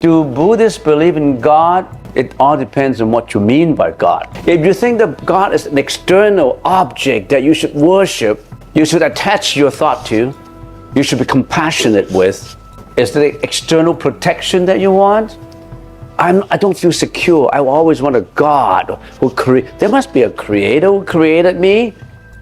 Do Buddhists believe in God? It all depends on what you mean by God. If you think that God is an external object that you should worship, you should attach your thought to, you should be compassionate with, is the external protection that you want? I don't feel secure. I always want a God who created. There must be a creator who created me,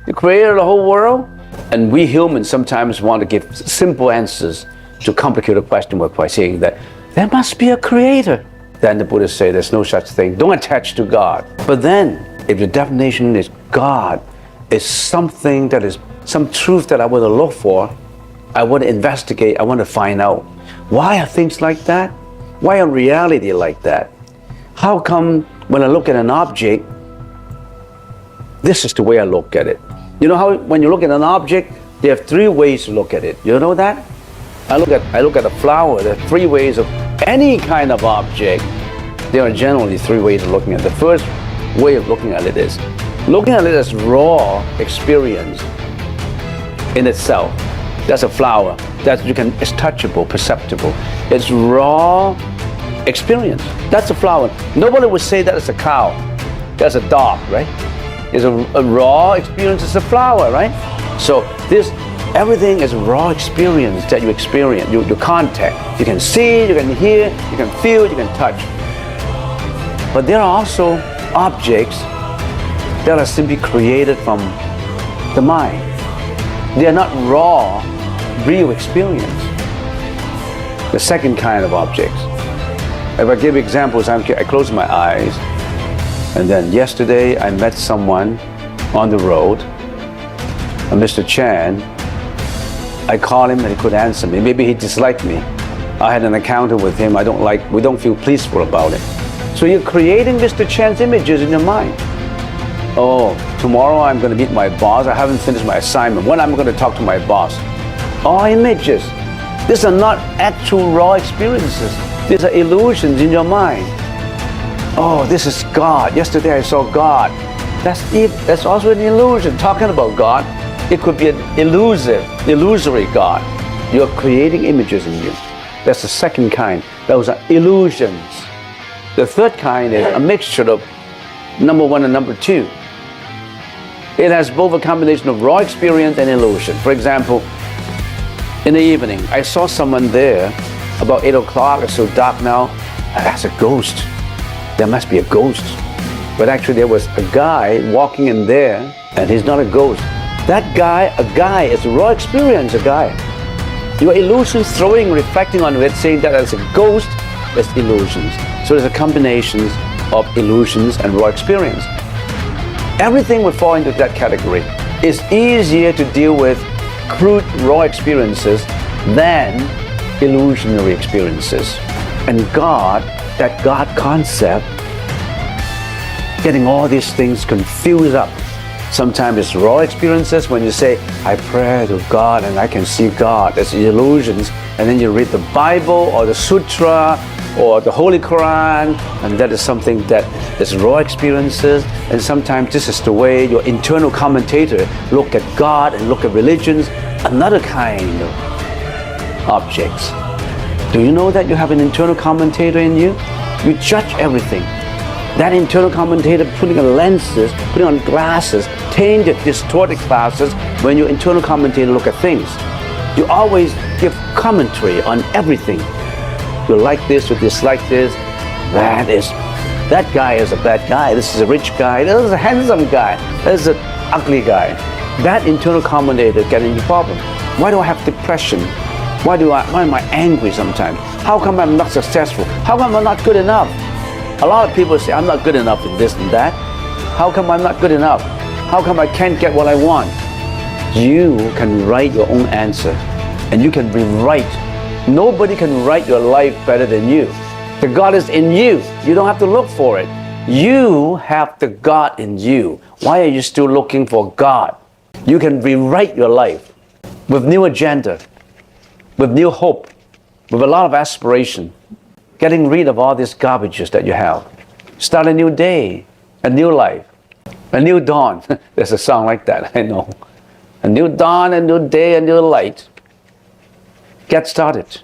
who created the whole world. And we humans sometimes want to give simple answers to complicated questions by saying that there must be a creator. Then the Buddhists say there's no such thing. Don't attach to God. But then, if the definition is God is something that is some truth that I want to look for, I want to investigate, I want to find out. Why are things like that? Why are reality like that? How come when I look at an object, this is the way I look at it? You know how when you look at an object, there are three ways to look at it. You know that? I look at a flower. There are three ways of any kind of object. There are generally three ways of looking at it. The first way of looking at it is looking at it as raw experience in itself. That's a flower. It's touchable, perceptible. It's raw experience. That's a flower. Nobody would say that it's a cow. That's a dog, right? It's a raw experience. It's a flower, right? So everything is raw experience that you experience. You contact. You can see, you can hear, you can feel, you can touch. But there are also objects that are simply created from the mind. They are not raw, real experience. The second kind of objects. If I give examples, I close my eyes, and then yesterday I met someone on the road, a Mr. Chan. I called him and he couldn't answer me. Maybe he disliked me. I had an encounter with him. We don't feel peaceful about it. So you're creating Mr. Chan's images in your mind. Oh, tomorrow I'm going to meet my boss. I haven't finished my assignment. When I'm going to talk to my boss? All images. These are not actual raw experiences. These are illusions in your mind. Oh, this is God. Yesterday I saw God. That's also an illusion. Talking about God, it could be an illusory God. You're creating images in you. That's the second kind. Those are illusions. The third kind is a mixture of number one and number two. It has both a combination of raw experience and illusion. For example, in the evening, I saw someone there about 8 o'clock. It's so dark now. That's a ghost. There must be a ghost. But actually there was a guy walking in there, and he's not a ghost. That guy, a guy, is a raw experience, a guy. Your illusions throwing, reflecting on it, saying that as a ghost, there's illusions. So there's a combination of illusions and raw experience. Everything would fall into that category. It's easier to deal with crude raw experiences than illusionary experiences. And God, that God concept, getting all these things confused up. Sometimes it's raw experiences when you say, I pray to God and I can see God. It's illusions. And then you read the Bible or the Sutra or the Holy Quran, and that is something that is raw experiences. And sometimes this is the way your internal commentator look at God and look at religions, another kind of objects. Do you know that you have an internal commentator in you? You judge everything. That internal commentator putting on lenses, putting on glasses, tainted, distorted glasses when your internal commentator look at things. You always give commentary on everything. You like this, you dislike this. That guy is a bad guy. This is a rich guy. This is a handsome guy. This is an ugly guy. That internal commentator getting into problem. Why do I have depression? Why am I angry sometimes? How come I'm not successful? How come I'm not good enough? A lot of people say, I'm not good enough in this and that. How come I'm not good enough? How come I can't get what I want? You can write your own answer, and you can rewrite. Nobody can write your life better than you. The God is in you. You don't have to look for it. You have the God in you. Why are you still looking for God? You can rewrite your life with new agenda, with new hope, with a lot of aspiration, getting rid of all these garbages that you have. Start a new day, a new life, a new dawn. There's a song like that, I know. A new dawn, a new day, a new light. Get started.